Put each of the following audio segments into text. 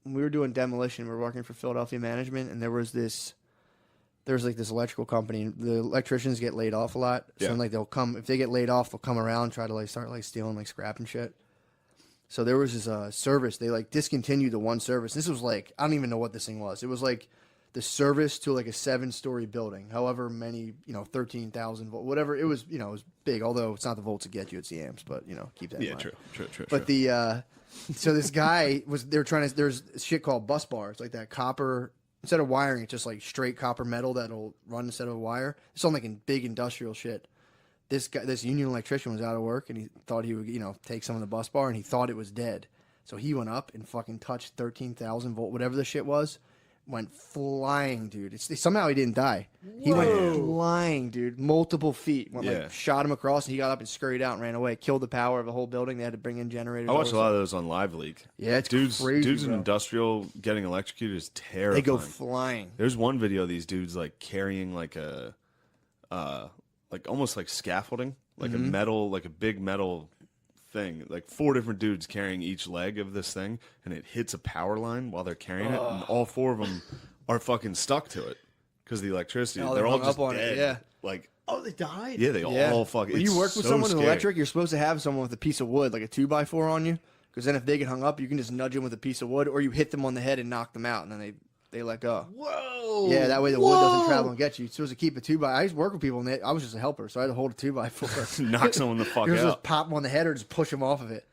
we were doing demolition. We were working for Philadelphia Management, and there was like this electrical company. The electricians get laid off a lot, so like they'll come if they get laid off, they'll come around and try to like start like stealing like scrap and shit. So there was this service. They like discontinued the one service. This was like I don't even know what this thing was. It was like the service to like a 7-story building, however many 13,000 volt, whatever it was. It was big. Although it's not the volts to get you, it's the amps. But keep that in mind. True. But so this guy there's shit called bus bar. It's like that copper. Instead of wiring, it's just like straight copper metal that'll run instead of a wire. It's on like in big industrial shit. This union electrician was out of work and he thought he would, take some of the bus bar and he thought it was dead. So he went up and fucking touched 13,000 volt, whatever the shit was, went flying, dude. Somehow he didn't die. He went flying, dude, multiple feet. Shot him across and he got up and scurried out and ran away. Killed the power of the whole building. They had to bring in generators. I watch a lot of those on Live Leak. Yeah, it's crazy, dudes in bro. Industrial getting electrocuted is terrifying. They go flying. There's one video of these dudes like carrying like almost like scaffolding, like a metal, like a big metal thing, like 4 different dudes carrying each leg of this thing, and it hits a power line while they're carrying it, and all 4 of them are fucking stuck to it because of the electricity. Oh, they're all just up on dead. It, yeah. Like, they died? Yeah, they all fucking. When you work with so someone scary. in electric, you're supposed to have someone with a piece of wood, like a 2x4 on you, because then if they get hung up, you can just nudge them with a piece of wood, or you hit them on the head and knock them out, and then they let go. Whoa! Yeah, that way the wood doesn't travel and get you. You're supposed to keep a 2x. I used to work with people, and I was just a helper, so I had to hold a 2x4. Knock someone the fuck You're out. just pop them on the head or just push them off of it,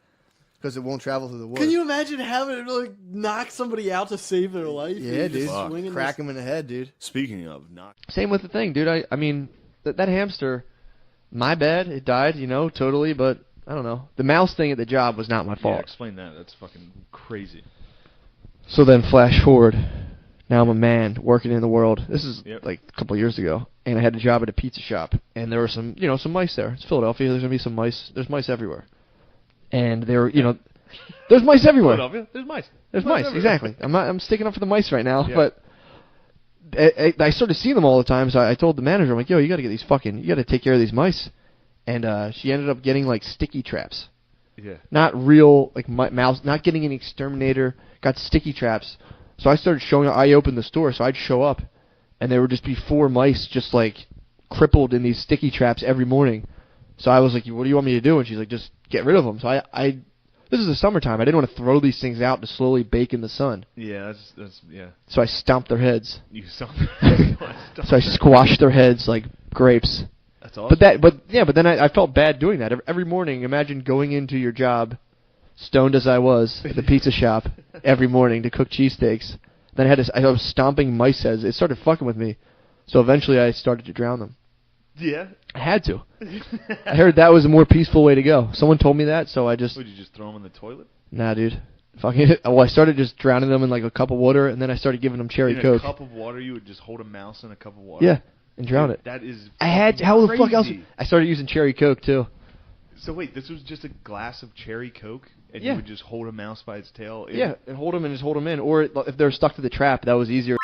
because it won't travel through the wood. Can you imagine having to like knock somebody out to save their life? Yeah, dude. Swinging Crack them in the head, dude. Speaking of knock. Same with the thing, dude. I mean, that hamster, my bad. It died, totally. But I don't know. The mouse thing at the job was not my fault. Yeah, explain that. That's fucking crazy. So then flash forward. Now I'm a man working in the world. This is like a couple of years ago, and I had a job at a pizza shop, and there were some mice there. It's Philadelphia. There's gonna be some mice. There's mice everywhere, and there were there's mice everywhere. Philadelphia, there's mice. There's mice, exactly. I'm sticking up for the mice right now, Yeah. but I started seeing them all the time. So I told the manager, I'm like, yo, you got to get these you got to take care of these mice, and she ended up getting like sticky traps. Yeah. Not real like mouse, not getting an exterminator. Got sticky traps. So I started showing up. I opened the store, so I'd show up, and there would just be 4 mice just like crippled in these sticky traps every morning. So I was like, what do you want me to do? And she's like, just get rid of them. So this is the summertime. I didn't want to throw these things out to slowly bake in the sun. Yeah, that's yeah. So I stomped their heads. You So I squashed their heads like grapes. That's awesome. But then I felt bad doing that. Every morning, imagine going into your job, stoned as I was, at the pizza shop, every morning to cook cheesesteaks. Then I was stomping mice heads. It started fucking with me. So eventually I started to drown them. Yeah. I had to. I heard that was a more peaceful way to go. Someone told me that, so I just... Would you just throw them in the toilet? Nah, dude. Fucking. Well, I started just drowning them in like a cup of water, and then I started giving them cherry in Coke. a cup of water, you would just hold a mouse in a cup of water? Yeah, and drown it. That is How the fuck else? crazy. I started using cherry Coke, too. So wait, this was just a glass of cherry Coke, and Yeah. you would just hold a mouse by its tail? Yeah, and hold them and just hold them in. Or if they're stuck to the trap, that was easier.